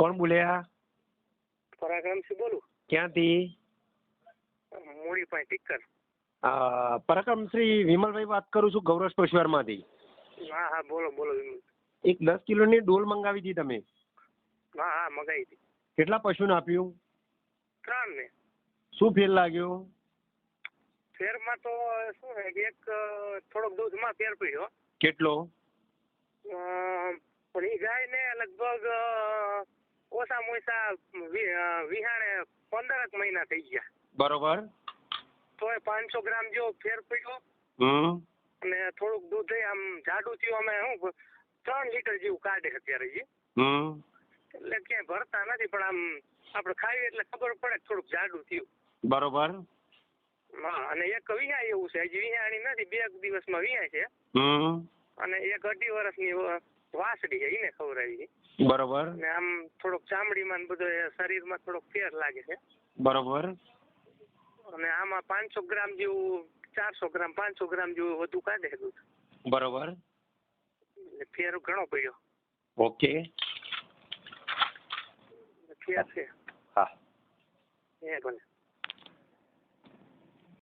કોણ બોલ્યા? પરાક્રમસિંહ બોલું. ક્યાંથી? મૂડી પાસે ટીકર. પરાક્રમશ્રી વિમલભાઈ વાત કરું છું, ગૌરવ સ્ટોર્સમાંથી. હા હા બોલો બોલો. એક 10 કિલોની ડોલ મંગાવી હતી તમે? હા હા મગાવી હતી. કેટલા પશુને આપ્યું? 3 ને. શું ફેર લાગ્યો? ફેરમાં તો શું છે કે એક થોડોક દૂધમાં ફેર પડ્યો. કેટલો? પણ એ ગાય ને લગભગ ઓછામાં ઓછા વિહાણે 15 મહિના થઈ ગયા. બરોબર. તોય 500 ગ્રામ જેવો ફેર પડ્યો. અને થોડુંક દૂધ આમ જાડું થયું. અમે શું 3 લીટર જેવું કાઢે અત્યારે એ. એટલે ક્યાંય ભરતા નથી, પણ આમ આપણે ખાઈએ એટલે ખબર પડે થોડુંક જાડું થયું. બરોબર. હા, અને એક વિહાય એવું છે, હજી વિહાણી નથી, 2 દિવસમાં વિહાય છે. અને એક 2.5 વર્ષની વાસડી છે, એને ખવડાવી. બરોબર. અને આમ થોડોક ચામડીમાં બધો શરીરમાં થોડોક ફેર લાગે છે. બરોબર. અને આમાં 500 ગ્રામ જેવું 400 ગ્રામ 500 ગ્રામ જેવું વધુ કાઢે દૂધ. બરોબર. એટલે ફેર ઘણો પડ્યો. ઓકે. ફેર છે. હા. ભલે.